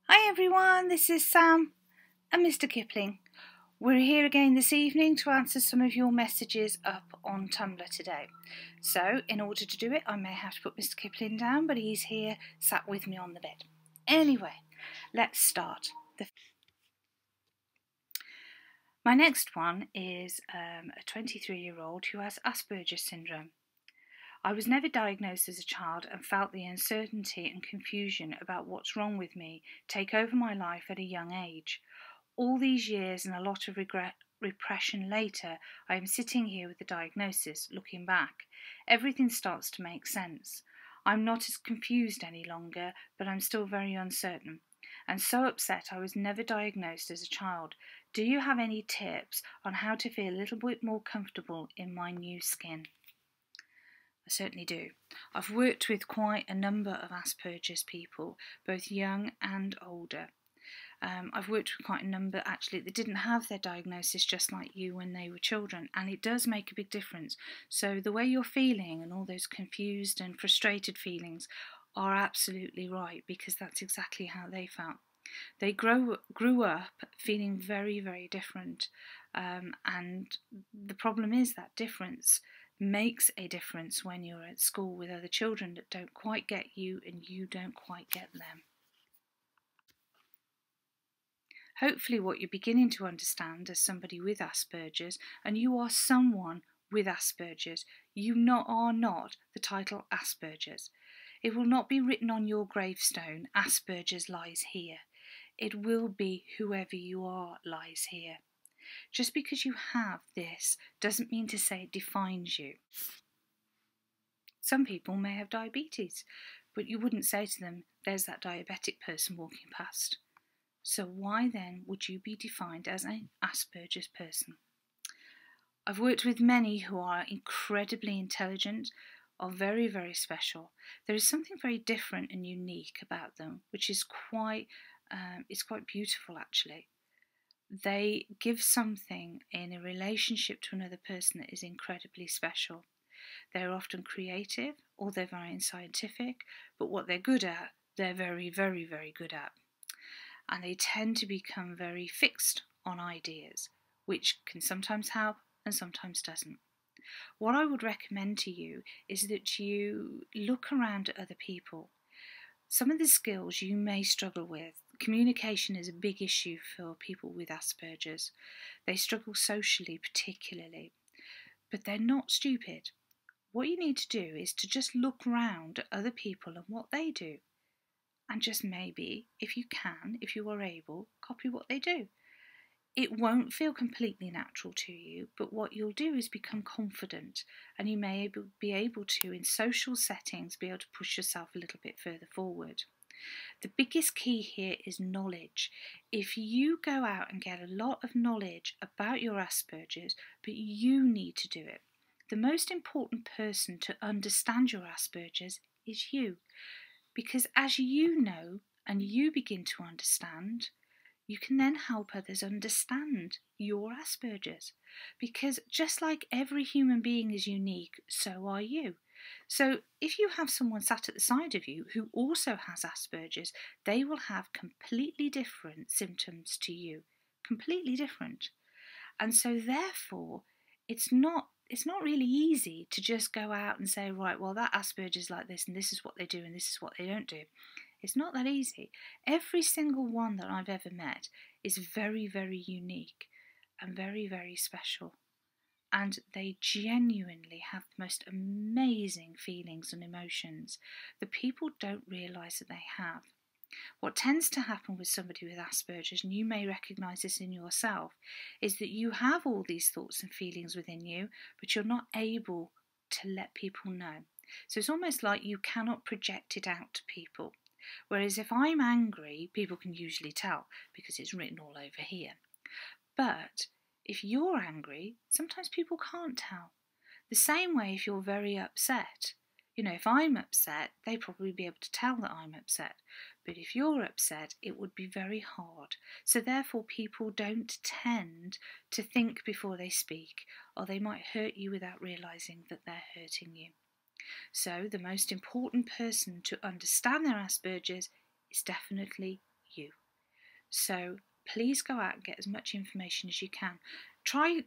Hi everyone, this is Sam and Mr Kipling. We're here again this evening to answer some of your messages up on Tumblr today. So, in order to do it, I may have to put Mr Kipling down, but he's here sat with me on the bed. Anyway, let's start. My next one is a 23-year-old who has Asperger's syndrome. I was never diagnosed as a child and felt the uncertainty and confusion about what's wrong with me take over my life at a young age. All these years and a lot of repression later, I am sitting here with the diagnosis, looking back. Everything starts to make sense. I'm not as confused any longer, but I'm still very uncertain. And so upset I was never diagnosed as a child. Do you have any tips on how to feel a little bit more comfortable in my new skin? I certainly do. I've worked with quite a number of Asperger's people, both young and older. I've worked with quite a number actually that didn't have their diagnosis just like you when they were children, and it does make a big difference. So the way you're feeling and all those confused and frustrated feelings are absolutely right, because that's exactly how they felt. They grew up feeling very, very different, and the problem is that difference makes a difference when you're at school with other children that don't quite get you and you don't quite get them. Hopefully what you're beginning to understand as somebody with Asperger's, and you are someone with Asperger's, you are not the title Asperger's. It will not be written on your gravestone, Asperger's lies here. It will be whoever you are lies here. Just because you have this doesn't mean to say it defines you. Some people may have diabetes, but you wouldn't say to them, there's that diabetic person walking past. So why then would you be defined as an Asperger's person? I've worked with many who are incredibly intelligent, are very, very special. There is something very different and unique about them, which is quite beautiful actually. They give something in a relationship to another person that is incredibly special. They're often creative or they're very scientific, but what they're good at, they're very, very, very good at. And they tend to become very fixed on ideas, which can sometimes help and sometimes doesn't. What I would recommend to you is that you look around at other people. Some of the skills you may struggle with. Communication is a big issue for people with Asperger's. They struggle socially particularly, but they're not stupid. What you need to do is to just look around at other people and what they do. And just maybe, if you can, if you are able, copy what they do. It won't feel completely natural to you, but what you'll do is become confident, and you may be able to, in social settings, be able to push yourself a little bit further forward. The biggest key here is knowledge. If you go out and get a lot of knowledge about your Asperger's, but you need to do it, the most important person to understand your Asperger's is you. Because as you know and you begin to understand, you can then help others understand your Asperger's. Because just like every human being is unique, so are you. So if you have someone sat at the side of you who also has Asperger's, they will have completely different symptoms to you. Completely different. And so therefore, it's not really easy to just go out and say, right, well, that Asperger's like this, and this is what they do, and this is what they don't do. It's not that easy. Every single one that I've ever met is very, very unique and very, very special. And they genuinely have the most amazing feelings and emotions that people don't realise that they have. What tends to happen with somebody with Asperger's, and you may recognise this in yourself, is that you have all these thoughts and feelings within you, but you're not able to let people know. So it's almost like you cannot project it out to people. Whereas if I'm angry, people can usually tell because it's written all over here. But if you're angry, sometimes people can't tell. The same way if you're very upset. If I'm upset, they'd probably be able to tell that I'm upset. But if you're upset, it would be very hard. So therefore, people don't tend to think before they speak, or they might hurt you without realising that they're hurting you. So the most important person to understand their Asperger's is definitely you. So please go out and get as much information as you can. Try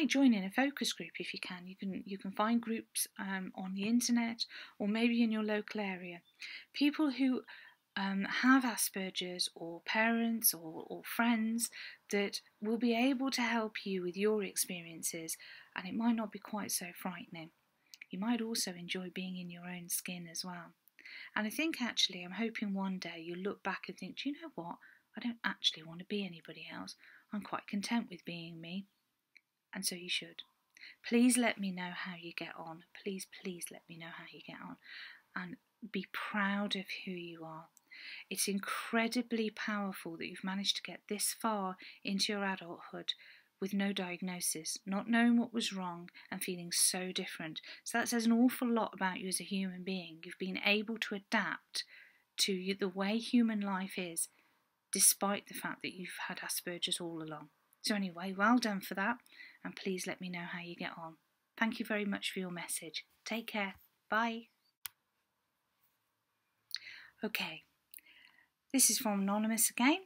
joining a focus group if you can. You can find groups on the internet or maybe in your local area. People who have Asperger's, or parents or friends that will be able to help you with your experiences, and it might not be quite so frightening. You might also enjoy being in your own skin as well. And I think actually, I'm hoping one day you'll look back and think, do you know what? I don't actually want to be anybody else. I'm quite content with being me. And so you should. Please let me know how you get on. Please let me know how you get on. And be proud of who you are. It's incredibly powerful that you've managed to get this far into your adulthood with no diagnosis, not knowing what was wrong and feeling so different. So that says an awful lot about you as a human being. You've been able to adapt to the way human life is, despite the fact that you've had Asperger's all along. So anyway, well done for that, and please let me know how you get on. Thank you very much for your message. Take care. Bye. Okay, this is from Anonymous again.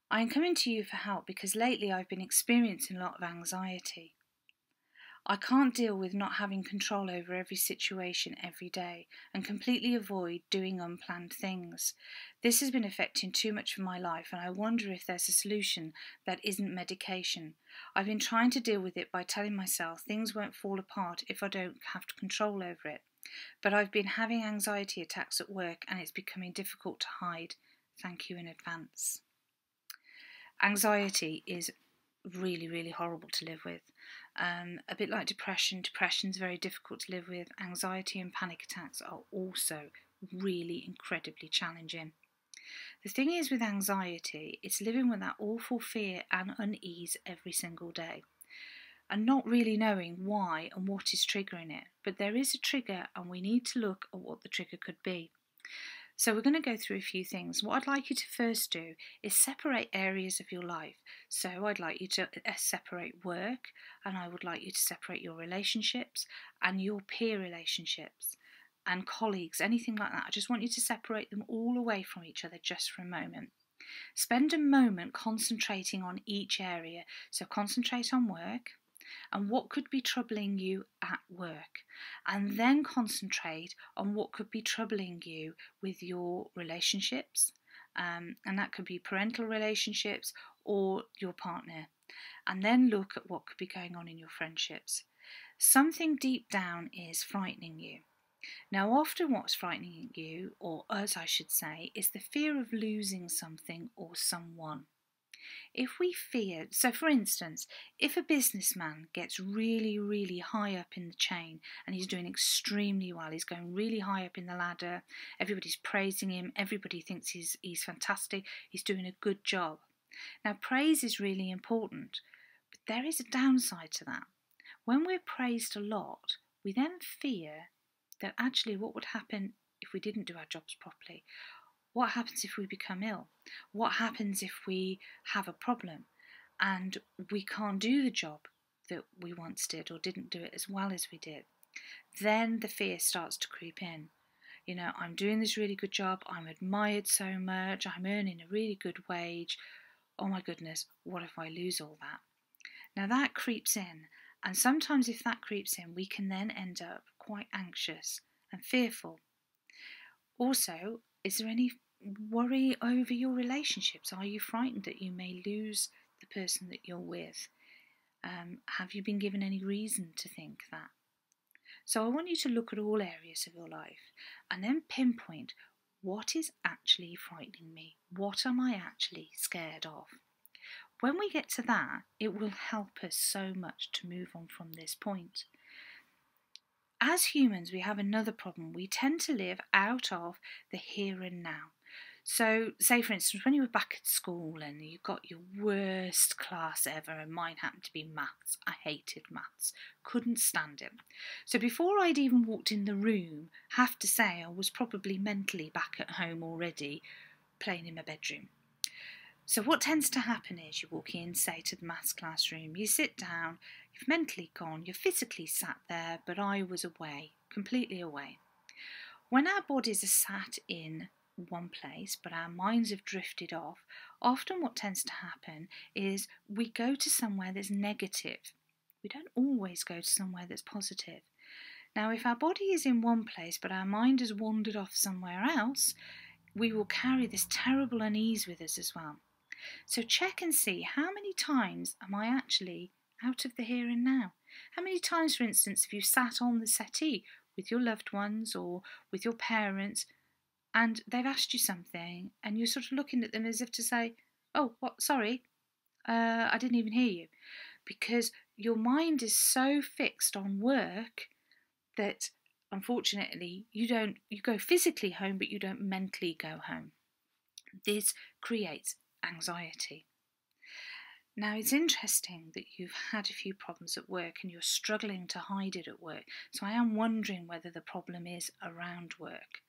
I am coming to you for help because lately I've been experiencing a lot of anxiety. I can't deal with not having control over every situation every day and completely avoid doing unplanned things. This has been affecting too much of my life, and I wonder if there's a solution that isn't medication. I've been trying to deal with it by telling myself things won't fall apart if I don't have control over it. But I've been having anxiety attacks at work and it's becoming difficult to hide. Thank you in advance. Anxiety is really, really horrible to live with. A bit like depression. Depression's very difficult to live with. Anxiety and panic attacks are also really incredibly challenging. The thing is with anxiety, it's living with that awful fear and unease every single day, and not really knowing why and what is triggering it. But there is a trigger, and we need to look at what the trigger could be. So we're going to go through a few things. What I'd like you to first do is separate areas of your life. So I'd like you to separate work, and I would like you to separate your relationships and your peer relationships and colleagues, anything like that. I just want you to separate them all away from each other just for a moment. Spend a moment concentrating on each area. So concentrate on work and what could be troubling you at work, and then concentrate on what could be troubling you with your relationships, and that could be parental relationships or your partner, and then look at what could be going on in your friendships. Something deep down is frightening you. Now, often what's frightening you, or us I should say, is the fear of losing something or someone. If we fear, so for instance, if a businessman gets really, really high up in the chain and he's doing extremely well, he's going really high up in the ladder, everybody's praising him, everybody thinks he's fantastic, he's doing a good job. Now, praise is really important, but there is a downside to that. When we're praised a lot, we then fear that actually what would happen if we didn't do our jobs properly. What happens if we become ill? What happens if we have a problem and we can't do the job that we once did or didn't do it as well as we did? Then the fear starts to creep in. You know, I'm doing this really good job, I'm admired so much, I'm earning a really good wage. Oh my goodness, what if I lose all that? Now that creeps in, and sometimes if that creeps in, we can then end up quite anxious and fearful. Also, is there any worry over your relationships? Are you frightened that you may lose the person that you're with? Have you been given any reason to think that? So I want you to look at all areas of your life and then pinpoint what is actually frightening me. What am I actually scared of? When we get to that, it will help us so much to move on from this point. As humans, we have another problem. We tend to live out of the here and now. So, say for instance, when you were back at school and you got your worst class ever, and mine happened to be maths. I hated maths, couldn't stand it. So before I'd even walked in the room, have to say I was probably mentally back at home already, playing in my bedroom. So what tends to happen is you walk in, say, to the maths classroom, you sit down, you've mentally gone, you're physically sat there, but I was away, completely away. When our bodies are sat in one place, but our minds have drifted off, often what tends to happen is we go to somewhere that's negative. We don't always go to somewhere that's positive. Now, if our body is in one place, but our mind has wandered off somewhere else, we will carry this terrible unease with us as well. So check and see, how many times am I actually out of the here and now? How many times, for instance, have you sat on the settee with your loved ones or with your parents and they've asked you something and you're sort of looking at them as if to say, oh, what, sorry, I didn't even hear you. Because your mind is so fixed on work that unfortunately you go physically home but you don't mentally go home. This creates anxiety. Now, it's interesting that you've had a few problems at work and you're struggling to hide it at work. So I am wondering whether the problem is around work.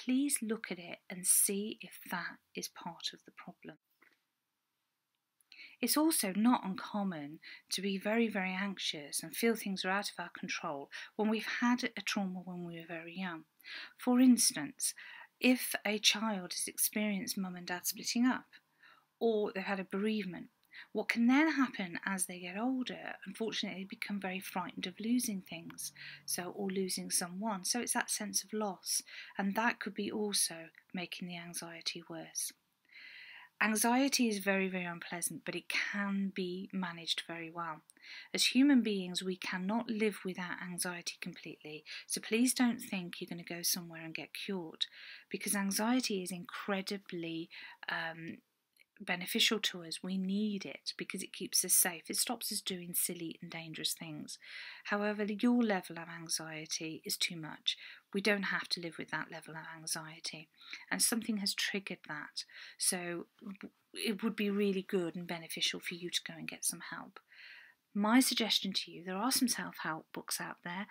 Please look at it and see if that is part of the problem. It's also not uncommon to be very, very anxious and feel things are out of our control when we've had a trauma when we were very young. For instance, if a child has experienced mum and dad splitting up, or they've had a bereavement, what can then happen as they get older, unfortunately, they become very frightened of losing things, or losing someone. So it's that sense of loss, and that could be also making the anxiety worse. Anxiety is very, very unpleasant, but it can be managed very well. As human beings, we cannot live without anxiety completely. So please don't think you're going to go somewhere and get cured, because anxiety is incredibly beneficial to us. We need it because it keeps us safe. It stops us doing silly and dangerous things. However, your level of anxiety is too much. We don't have to live with that level of anxiety, and something has triggered that. So it would be really good and beneficial for you to go and get some help. My suggestion to you, there are some self-help books out there,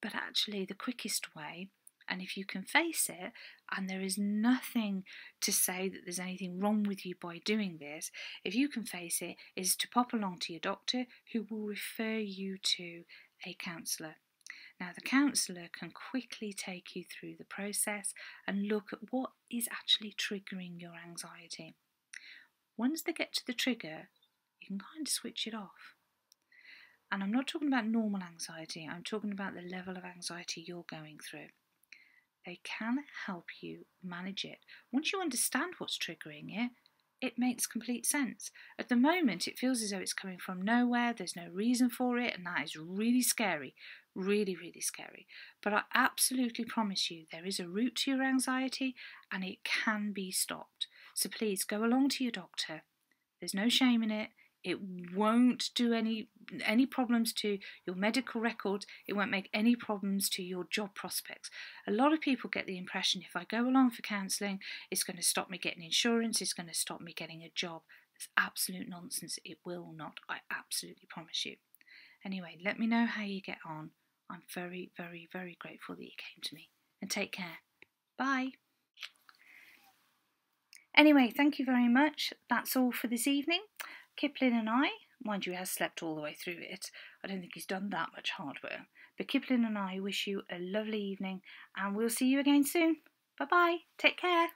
but actually the quickest way, and if you can face it, and there is nothing to say that there's anything wrong with you by doing this, if you can face it, is to pop along to your doctor, who will refer you to a counsellor. Now, the counsellor can quickly take you through the process and look at what is actually triggering your anxiety. Once they get to the trigger, you can kind of switch it off. And I'm not talking about normal anxiety, I'm talking about the level of anxiety you're going through. They can help you manage it. Once you understand what's triggering it, it makes complete sense. At the moment, it feels as though it's coming from nowhere, there's no reason for it, and that is really scary. Really, really scary. But I absolutely promise you there is a root to your anxiety and it can be stopped. So please go along to your doctor. There's no shame in it. It won't do any problems to your medical records. It won't make any problems to your job prospects. A lot of people get the impression if I go along for counselling, it's going to stop me getting insurance, it's going to stop me getting a job. That's absolute nonsense. It will not. I absolutely promise you. Anyway, let me know how you get on. I'm very, very, very grateful that you came to me. And take care. Bye. Anyway, thank you very much. That's all for this evening. Kipling and I, mind you, he has slept all the way through it. I don't think he's done that much hard work. But Kipling and I wish you a lovely evening and we'll see you again soon. Bye-bye. Take care.